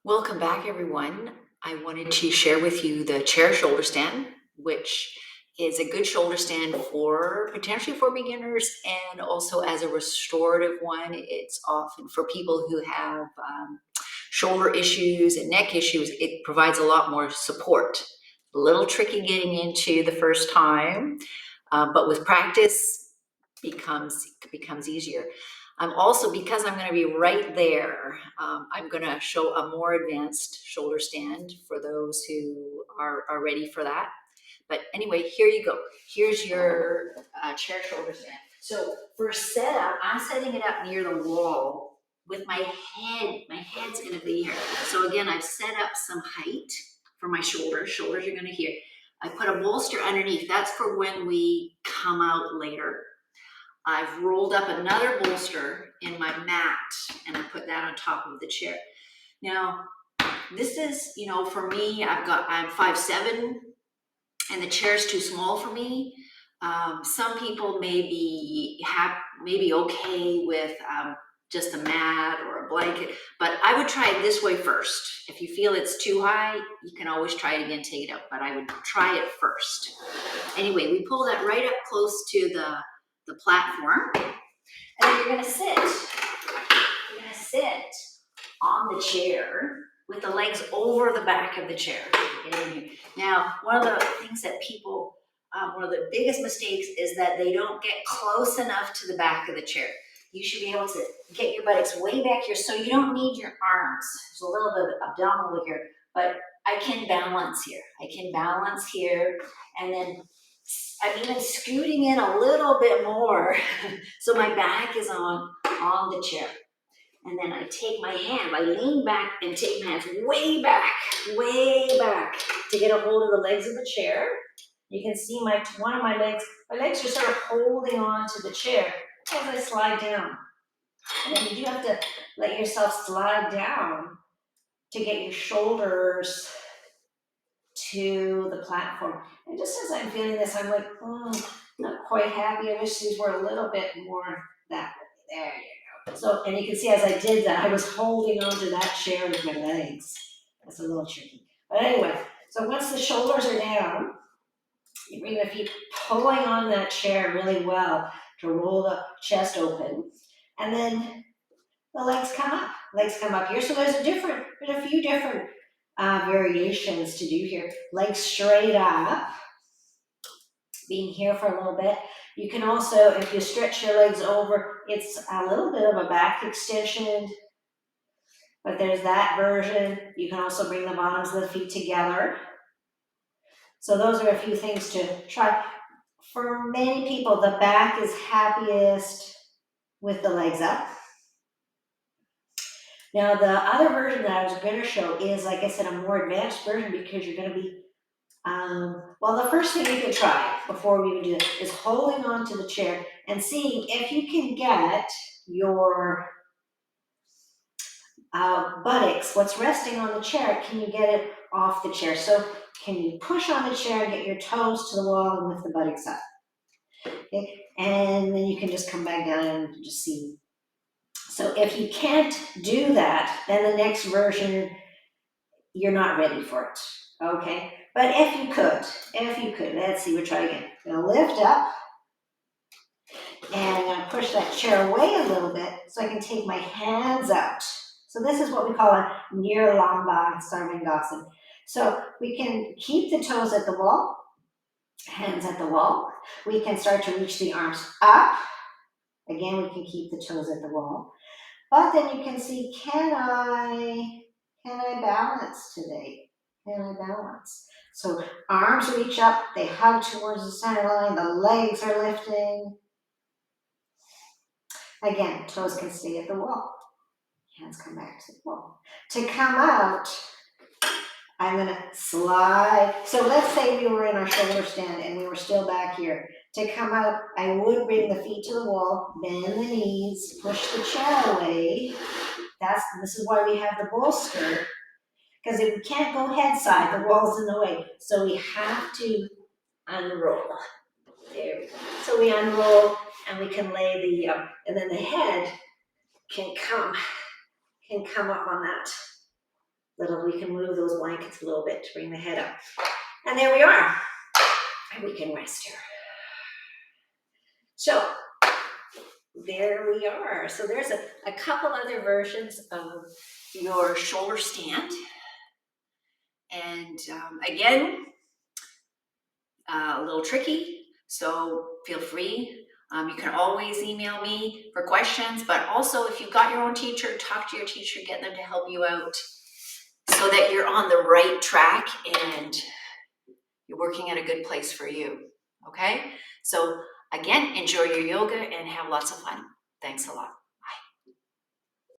Welcome back, everyone. I wanted to share with you the chair shoulder stand, which is a good shoulder stand for potentially for beginners and also as a restorative one. It's often for people who have shoulder issues and neck issues. It provides a lot more support. A little tricky getting into the first time, but with practice becomes easier. I'm also, because I'm going to be right there, I'm going to show a more advanced shoulder stand for those who are ready for that. But anyway, here you go. Here's your chair shoulder stand. So for setup, I'm setting it up near the wall with my head. My head's going to be here. So again, I've set up some height for my shoulders. Shoulders are going to here. I put a bolster underneath. That's for when we come out later. I've rolled up another bolster in my mat and I put that on top of the chair. Now, this is, for me, I'm 5'7", and the chair's too small for me. Some people may be okay with just a mat or a blanket, but I would try it this way first. If you feel it's too high, you can always try it again, take it out, but I would try it first. Anyway, we pull that right up close to the platform, and then you're gonna sit on the chair with the legs over the back of the chair. Get in here. Now, one of the things that people, one of the biggest mistakes is that they don't get close enough to the back of the chair. You should be able to get your buttocks way back here, so you don't need your arms. There's a little bit of abdominal here, but I can balance here. And then I'm even scooting in a little bit more so my back is on the chair. And then I take my hand, I lean back and take my hands way back to get a hold of the legs of the chair. You can see one of my legs are sort of holding on to the chair as I slide down. And then you do have to let yourself slide down to get your shoulders to the platform. And just as I'm feeling this, I'm like, not quite happy. I wish these were a little bit more that way. There you go. So, and you can see as I did that, I was holding onto that chair with my legs. That's a little tricky. But anyway, so once the shoulders are down, you bring the feet pulling on that chair really well to roll the chest open. And then the legs come up here. So there's a few different variations to do here. Legs straight up, being here for a little bit. You can also, if you stretch your legs over, it's a little bit of a back extension, but there's that version. You can also bring the bottoms of the feet together. So those are a few things to try. For many people, the back is happiest with the legs up. Now, the other version that I was going to show is, like I said, a more advanced version, because you're going to be, the first thing you can try before we even do that is holding on to the chair and seeing if you can get your buttocks, what's resting on the chair, can you get it off the chair? So can you push on the chair and get your toes to the wall and lift the buttocks up? Okay, and then you can just come back down and just see. So if you can't do that, then the next version, you're not ready for it, okay? But if you could, let's see, we'll try again. I'm gonna lift up, and I'm gonna push that chair away a little bit so I can take my hands out. So this is what we call a Nirlamba sarvangasana. So we can keep the toes at the wall, hands at the wall. We can start to reach the arms up. Again, we can keep the toes at the wall. But then you can see, can I balance today? Can I balance? So arms reach up, they hug towards the center line, the legs are lifting. Again, toes can stay at the wall. Hands come back to the wall. To come out, I'm gonna slide. So let's say we were in our shoulder stand and we were still back here. To come out, I would bring the feet to the wall, bend the knees, push the chair away. This is why we have the bolster, because if we can't go head side, the wall's in the way. So we have to unroll. There we go. So we unroll and we can lay and then the head can come up on that. We can move those blankets a little bit to bring the head up. And there we are. And we can rest here. So there we are. So there's a couple other versions of your shoulder stand. And again, a little tricky, so feel free. You can always email me for questions, but also if you've got your own teacher, talk to your teacher, get them to help you out so that you're on the right track and you're working at a good place for you, okay? So again, enjoy your yoga and have lots of fun. Thanks a lot.